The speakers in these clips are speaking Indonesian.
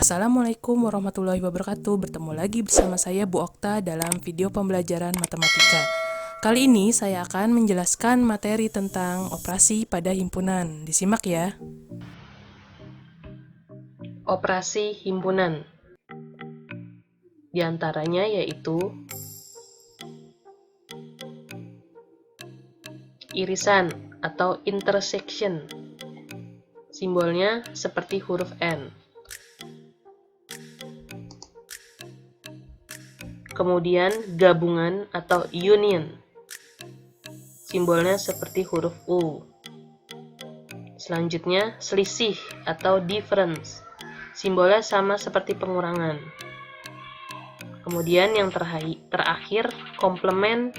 Assalamualaikum warahmatullahi wabarakatuh. Bertemu lagi bersama saya Bu Okta dalam video pembelajaran matematika. Kali ini saya akan menjelaskan materi tentang operasi pada himpunan. Disimak ya. Operasi himpunan. Di antaranya yaitu irisan atau intersection. Simbolnya seperti huruf N. Kemudian gabungan atau union. Simbolnya seperti huruf U. Selanjutnya selisih atau difference. Simbolnya sama seperti pengurangan. Kemudian yang terakhir komplement.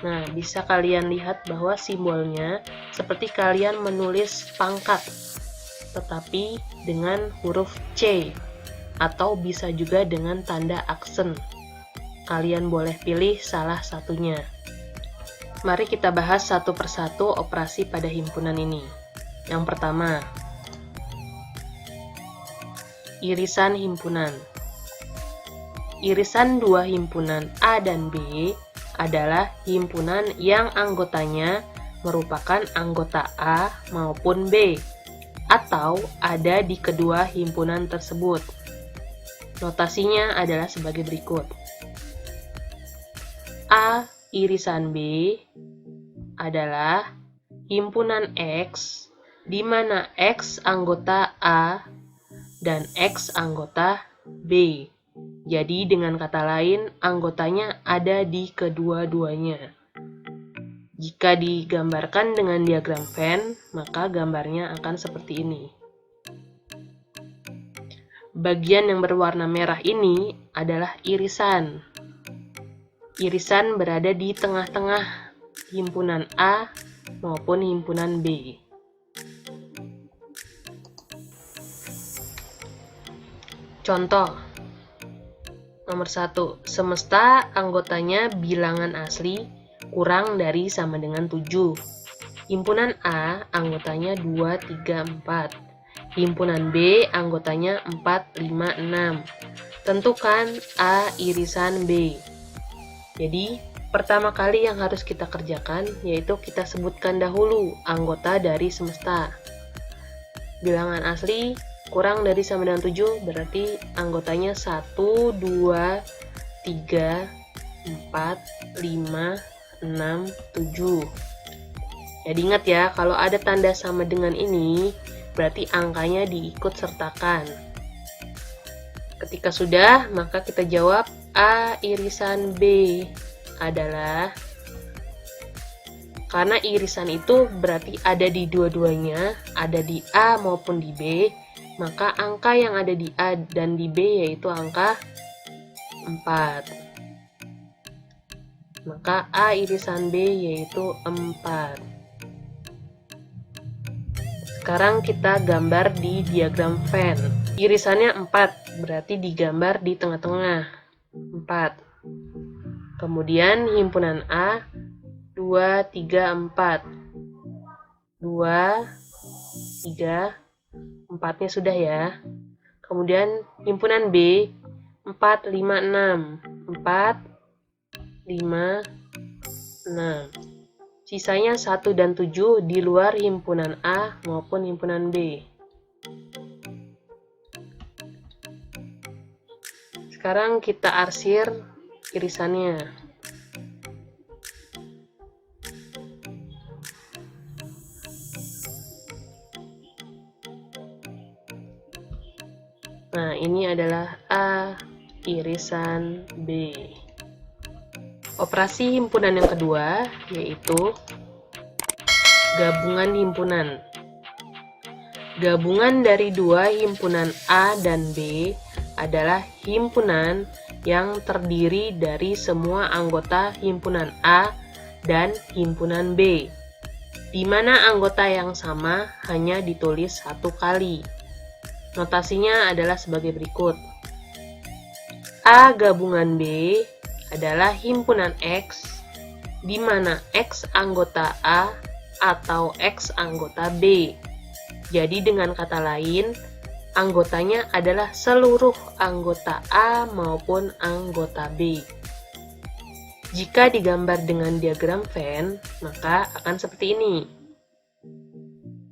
Nah, bisa kalian lihat bahwa simbolnya seperti kalian menulis pangkat, tetapi dengan huruf C. Atau bisa juga dengan tanda aksen. Kalian boleh pilih salah satunya. Mari kita bahas satu persatu operasi pada himpunan ini. Yang pertama, irisan himpunan. Irisan dua himpunan A dan B adalah himpunan yang anggotanya merupakan anggota A maupun B, atau ada di kedua himpunan tersebut. Notasinya adalah sebagai berikut. A irisan B adalah himpunan X, di mana X anggota A dan X anggota B. Jadi dengan kata lain, anggotanya ada di kedua-duanya. Jika digambarkan dengan diagram Venn, maka gambarnya akan seperti ini. Bagian yang berwarna merah ini adalah irisan. Irisan berada di tengah-tengah himpunan A maupun himpunan B. Contoh. Nomor 1. Semesta anggotanya bilangan asli kurang dari sama dengan 7. Himpunan A anggotanya 2, 3, 4. Himpunan B anggotanya 4, 5, 6. Tentukan A irisan B. Jadi, pertama kali yang harus kita kerjakan yaitu kita sebutkan dahulu anggota dari semesta. Bilangan asli kurang dari sama dengan 7 berarti anggotanya 1, 2, 3, 4, 5, 6, 7. Jadi ingat ya, kalau ada tanda sama dengan ini berarti angkanya diikut sertakan. Ketika sudah, maka kita jawab A irisan B adalah, karena irisan itu berarti ada di dua-duanya, ada di A maupun di B, maka angka yang ada di A dan di B yaitu angka 4. Maka A irisan B yaitu 4. Sekarang kita gambar di diagram Venn. Irisannya 4, berarti digambar di tengah-tengah. 4. Kemudian himpunan A 2, 3, 4. 2, 3, 4-nya sudah ya. Kemudian himpunan B 4, 5, 6. 4, 5, 6. Sisanya 1 dan 7 di luar himpunan A maupun himpunan B. Sekarang kita arsir irisannya. Nah, ini adalah A irisan B. Operasi himpunan yang kedua yaitu gabungan himpunan. Gabungan dari dua himpunan A dan B adalah himpunan yang terdiri dari semua anggota himpunan A dan himpunan B, di mana anggota yang sama hanya ditulis satu kali. Notasinya adalah sebagai berikut. A gabungan B adalah himpunan X, di mana X anggota A atau X anggota B. Jadi dengan kata lain, anggotanya adalah seluruh anggota A maupun anggota B. Jika digambar dengan diagram Venn, maka akan seperti ini.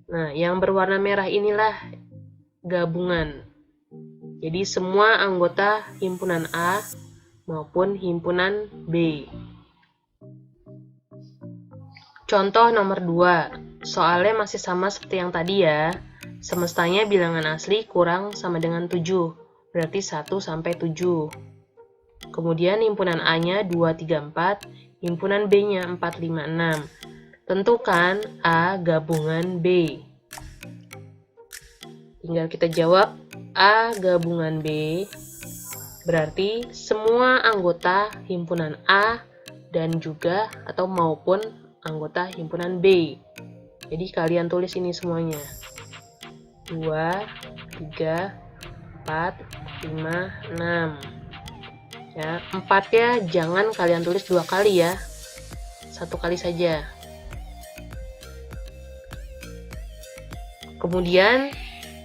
Nah, yang berwarna merah inilah gabungan. Jadi semua anggota himpunan A maupun himpunan B. Contoh nomor 2. Soalnya masih sama seperti yang tadi ya. Semestanya bilangan asli kurang sama dengan 7. Berarti 1 sampai 7. Kemudian himpunan A-nya 2, 3, 4. Himpunan B-nya 4, 5, 6. Tentukan A gabungan B. Tinggal kita jawab A gabungan B. Berarti semua anggota himpunan A dan juga atau maupun anggota himpunan B. Jadi kalian tulis ini semuanya. 2, 3, 4, 5, 6. Ya, 4-nya jangan kalian tulis 2 kali ya. 1 kali saja. Kemudian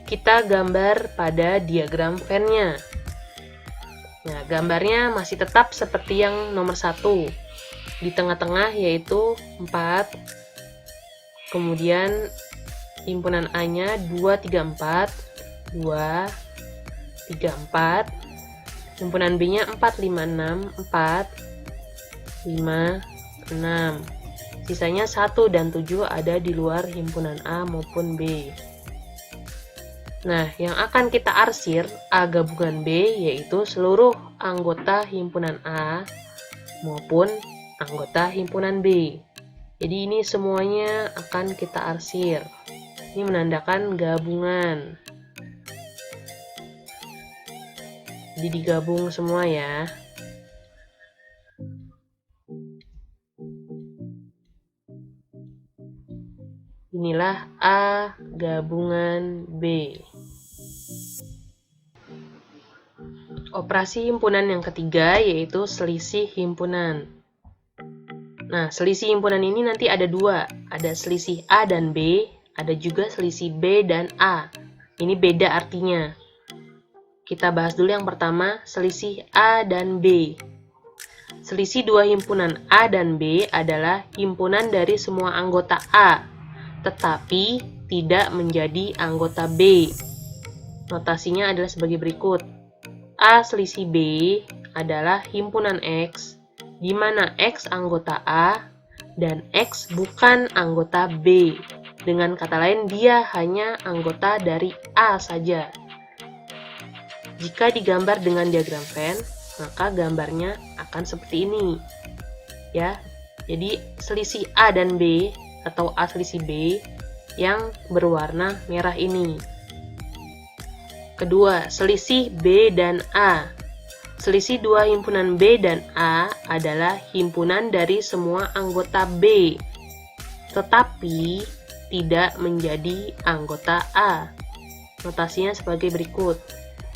kita gambar pada diagram Venn-nya. Nah, gambarnya masih tetap seperti yang nomor 1. Di tengah-tengah yaitu 4. Kemudian himpunan A-nya 2, 3, 4. 2, 3, 4. Himpunan B-nya 4, 5, 6. 4, 5, 6. Sisanya 1 dan 7 ada di luar himpunan A maupun B. Nah, yang akan kita arsir A gabungan B yaitu seluruh anggota himpunan A maupun anggota himpunan B. Jadi ini semuanya akan kita arsir. Ini menandakan gabungan. Jadi digabung semua ya. Inilah A gabungan B. Operasi himpunan yang ketiga yaitu selisih himpunan. Nah, selisih himpunan ini nanti ada 2. Ada selisih A dan B, ada juga selisih B dan A. Ini beda artinya. Kita bahas dulu yang pertama, selisih A dan B. Selisih 2 himpunan A dan B adalah himpunan dari semua anggota A, tetapi tidak menjadi anggota B. Notasinya adalah sebagai berikut. A selisih B adalah himpunan X, di mana X anggota A dan X bukan anggota B. Dengan kata lain, dia hanya anggota dari A saja. Jika digambar dengan diagram Venn, maka gambarnya akan seperti ini. Ya. Jadi selisih A dan B atau A selisih B yang berwarna merah ini. Kedua, selisih B dan A. Selisih 2 himpunan B dan A adalah himpunan dari semua anggota B, tetapi tidak menjadi anggota A. Notasinya sebagai berikut.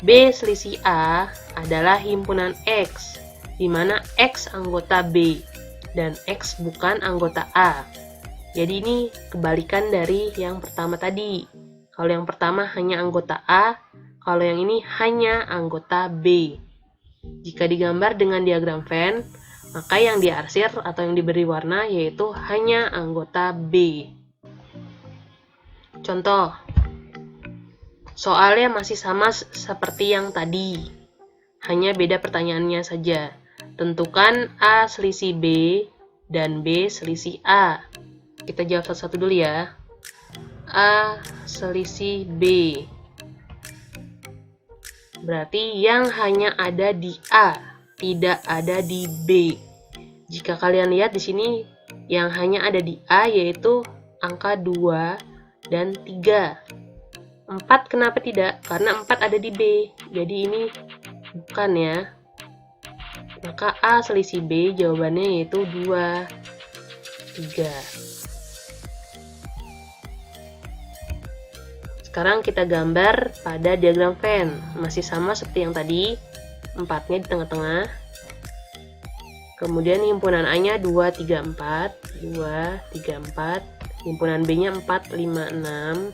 B selisih A adalah himpunan X, di mana X anggota B dan X bukan anggota A. Jadi ini kebalikan dari yang pertama tadi. Kalau yang pertama hanya anggota A, kalau yang ini hanya anggota B. Jika digambar dengan diagram Venn, maka yang diarsir atau yang diberi warna yaitu hanya anggota B. Contoh, soalnya masih sama seperti yang tadi, hanya beda pertanyaannya saja. Tentukan A selisih B dan B selisih A. Kita jawab satu-satu dulu ya. A selisih B. Berarti yang hanya ada di A, tidak ada di B. Jika kalian lihat di sini, yang hanya ada di A yaitu angka 2 dan 3. 4 kenapa tidak? Karena 4 ada di B. Jadi ini bukan ya. Maka A selisih B jawabannya yaitu 2, 3. Sekarang kita gambar pada diagram Venn. Masih sama seperti yang tadi. 4-nya di tengah-tengah. Kemudian himpunan A-nya 2, 3, 4. 2, 3, 4. Himpunan B-nya 4, 5, 6.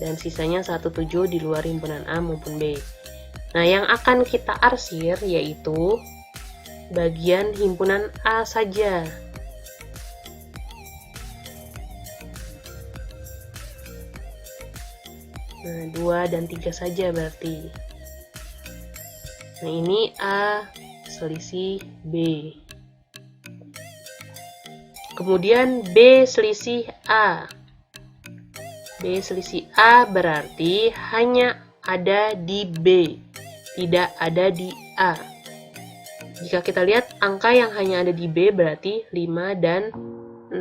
dan sisanya 17 di luar himpunan A maupun B. Nah, yang akan kita arsir yaitu bagian himpunan A saja. Nah, 2 dan 3 saja berarti. Nah, ini A selisih B. Kemudian B selisih A. B selisih A berarti hanya ada di B, tidak ada di A. Jika kita lihat angka yang hanya ada di B berarti 5 dan 6.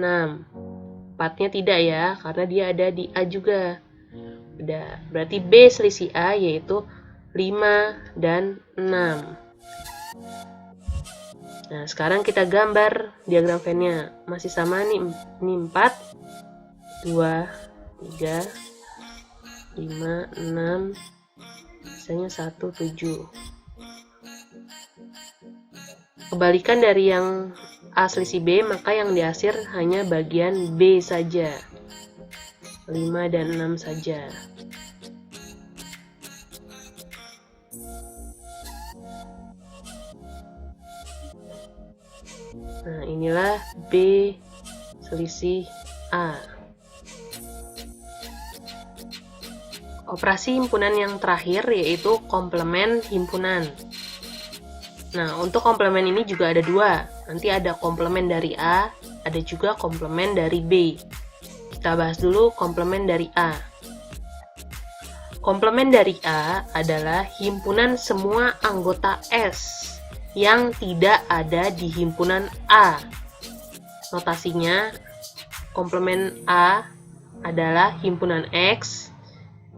4-nya tidak ya, karena dia ada di A juga. Udah, berarti B selisih A yaitu 5 dan 6. Nah, sekarang kita gambar diagram Venn-nya. Masih sama nih, ini 4, 2, 3, 5, 6, sisanya 1, 7. Kebalikan dari yang A selisih B, maka yang diarsir hanya bagian B saja. 5 dan 6 saja. Nah, inilah B selisih A. Operasi himpunan yang terakhir yaitu komplement himpunan. Nah, untuk komplement ini juga ada dua. Nanti ada komplement dari A, ada juga komplement dari B. Kita bahas dulu komplement dari A. Komplement dari A adalah himpunan semua anggota S yang tidak ada di himpunan A. Notasinya, komplement A adalah himpunan X,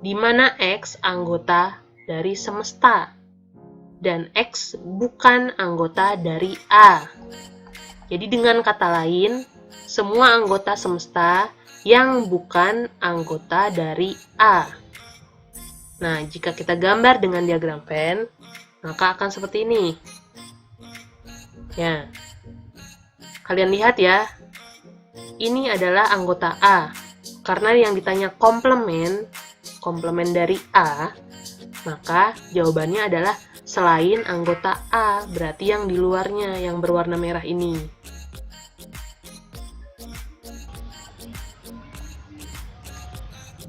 di mana X anggota dari semesta, dan X bukan anggota dari A. Jadi dengan kata lain, semua anggota semesta yang bukan anggota dari A. Nah, jika kita gambar dengan diagram Venn, maka akan seperti ini. Ya, kalian lihat ya, ini adalah anggota A. Karena yang ditanya komplement dari A, maka jawabannya adalah selain anggota A, berarti yang di luarnya, yang berwarna merah ini.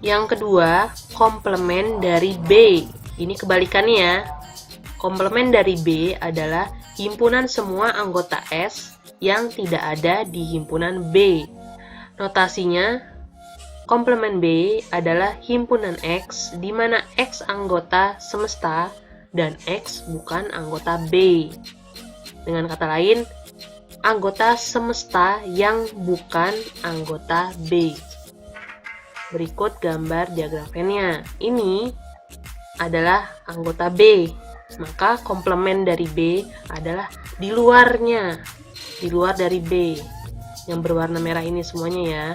Yang kedua, komplement dari B. Ini kebalikannya ya. Komplement dari B adalah himpunan semua anggota S yang tidak ada di himpunan B. Notasinya, komplement B adalah himpunan X, di mana X anggota semesta dan X bukan anggota B. Dengan kata lain, anggota semesta yang bukan anggota B. Berikut gambar diagram Venn-nya. Ini adalah anggota B. Maka komplement dari B adalah di luarnya, di luar dari B, yang berwarna merah ini semuanya ya.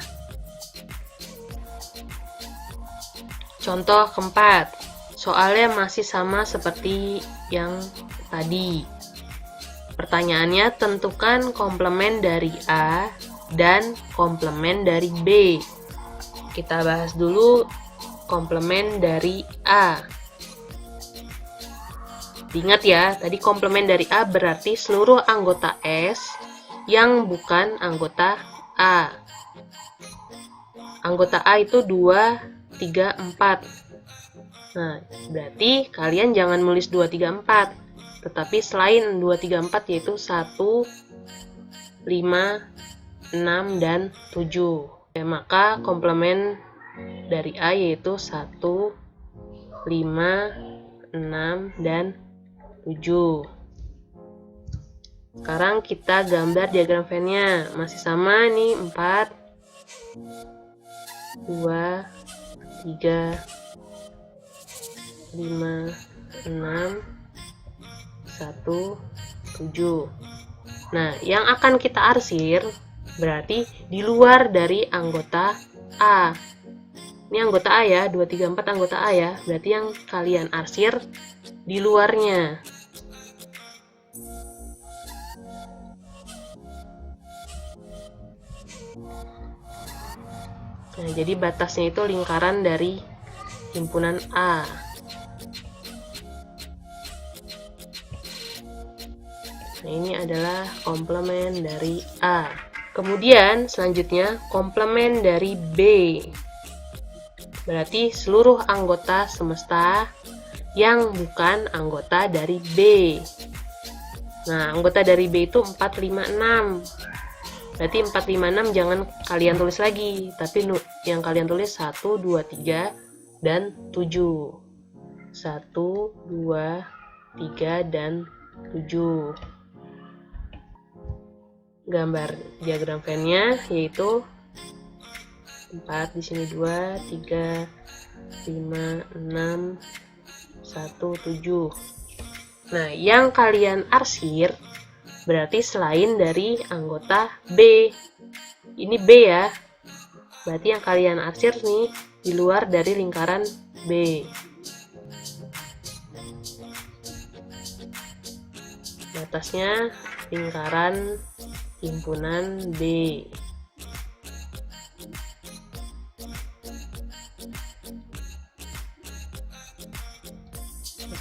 Contoh keempat, soalnya masih sama seperti yang tadi. Pertanyaannya, tentukan komplement dari A dan komplement dari B. Kita bahas dulu komplement dari A. Ingat ya, tadi komplement dari A berarti seluruh anggota S yang bukan anggota A. Anggota A itu 2, 3, 4. Nah, berarti kalian jangan nulis 2, 3, 4. Tetapi selain 2, 3, 4 yaitu 1, 5, 6, dan 7. Maka komplement dari A yaitu 1, 5, 6, dan 7. Sekarang kita gambar diagram Venn-nya. Masih sama nih, 4, 2, 3, 5, 6, 1, 7. Nah, yang akan kita arsir berarti di luar dari anggota A. Ini anggota A ya, 2, 3, 4 anggota A ya. Berarti yang kalian arsir di luarnya. Nah, jadi batasnya itu lingkaran dari himpunan A. Nah, ini adalah komplement dari A. Kemudian selanjutnya komplement dari B. Berarti seluruh anggota semesta yang bukan anggota dari B. Nah, anggota dari B itu 4, 5, 6. Berarti 4, 5, 6 jangan kalian tulis lagi, tapi yang kalian tulis 1, 2, 3, dan 7. 1, 2, 3, dan 7. Gambar diagram Venn-nya yaitu 4, di sini 2, 3, 5, 6, 1, 7. Nah, yang kalian arsir berarti selain dari anggota B. Ini B ya. Berarti yang kalian arsir nih di luar dari lingkaran B. Batasnya lingkaran himpunan B.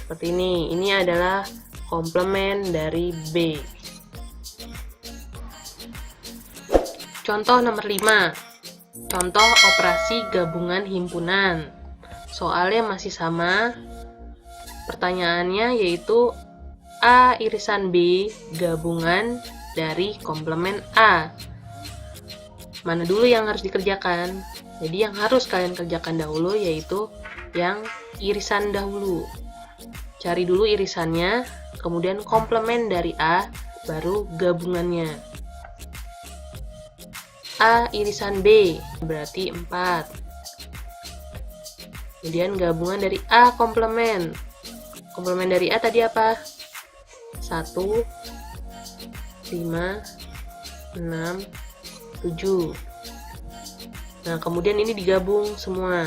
Seperti ini. Ini adalah komplement dari B. Contoh nomor 5. Contoh operasi gabungan himpunan. Soalnya masih sama. Pertanyaannya yaitu A irisan B gabungan dari komplement A. Mana dulu yang harus dikerjakan? Jadi yang harus kalian kerjakan dahulu yaitu yang irisan dahulu. Cari dulu irisannya, kemudian komplement dari A, baru gabungannya. A irisan B berarti 4. Kemudian gabungan dari A komplement. Komplement dari A tadi apa? 1, 5, 6, 7. Nah, kemudian ini digabung semua.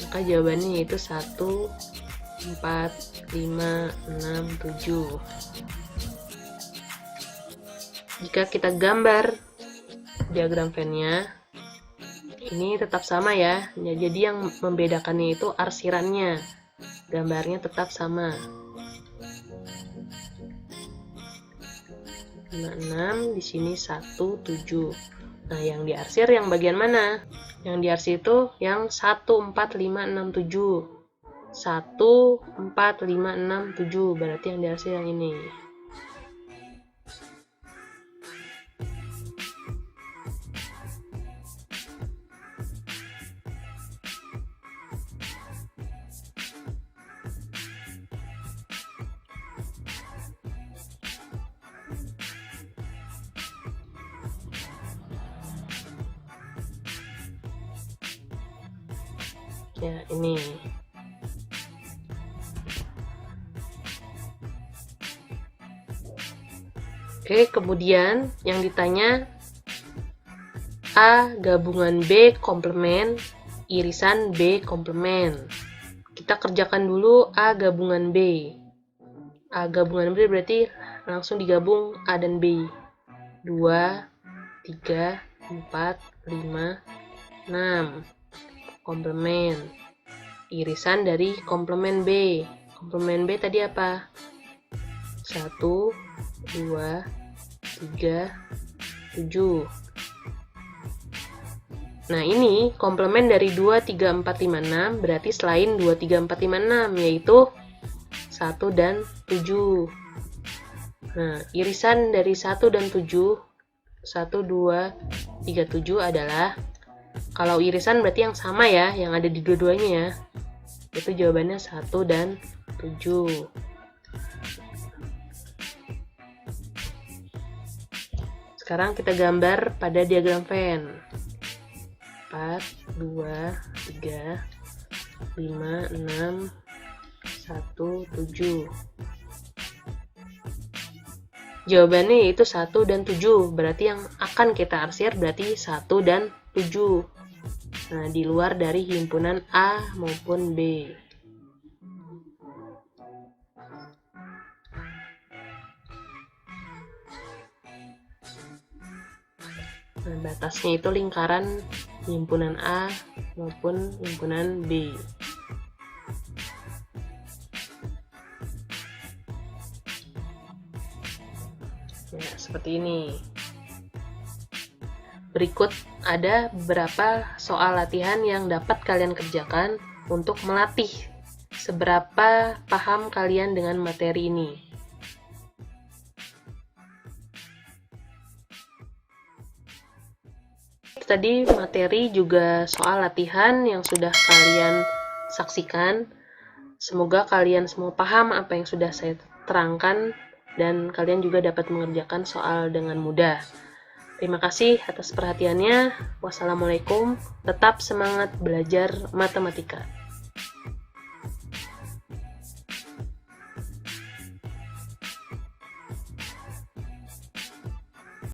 Maka jawabannya yaitu 1, 4, 5, 6, 7. Jika kita gambar diagram Venn-nya, ini tetap sama ya. Jadi yang membedakannya itu arsirannya. Gambarnya tetap sama. 5, 6, di sini 1, 7. Nah, yang diarsir yang bagian mana? Yang diarsir itu yang 1, 4, 5, 6, 7. 1, 4, 5, 6, 7. Berarti yang diarsir yang ini. Ya, ini. Oke, kemudian yang ditanya A gabungan B komplement, irisan B komplement. Kita kerjakan dulu A gabungan B. A gabungan B berarti langsung digabung A dan B. 2, 3, 4, 5, 6. Komplement. Irisan dari komplement B. Komplement B tadi apa? 1, 2, 3, 7. Nah, ini komplement dari 2, 3, 4, 5, 6 berarti selain 2, 3, 4, 5, 6 yaitu 1 dan 7. Nah, irisan dari 1 dan 7, 1, 2, 3, 7 adalah, kalau irisan berarti yang sama ya, yang ada di dua-duanya ya. Itu jawabannya 1 dan 7. Sekarang kita gambar pada diagram Venn. 4, 2, 3, 5, 6, 1, 7. Jawabannya yaitu 1 dan 7. Berarti yang akan kita arsir berarti 1 dan 7. Nah, di luar dari himpunan A maupun B. Nah, batasnya itu lingkaran himpunan A maupun himpunan B. Ya, seperti ini. Berikut ada beberapa soal latihan yang dapat kalian kerjakan untuk melatih seberapa paham kalian dengan materi ini. Tadi materi juga soal latihan yang sudah kalian saksikan. Semoga kalian semua paham apa yang sudah saya terangkan dan kalian juga dapat mengerjakan soal dengan mudah. Terima kasih atas perhatiannya. Wassalamualaikum. Tetap semangat belajar matematika.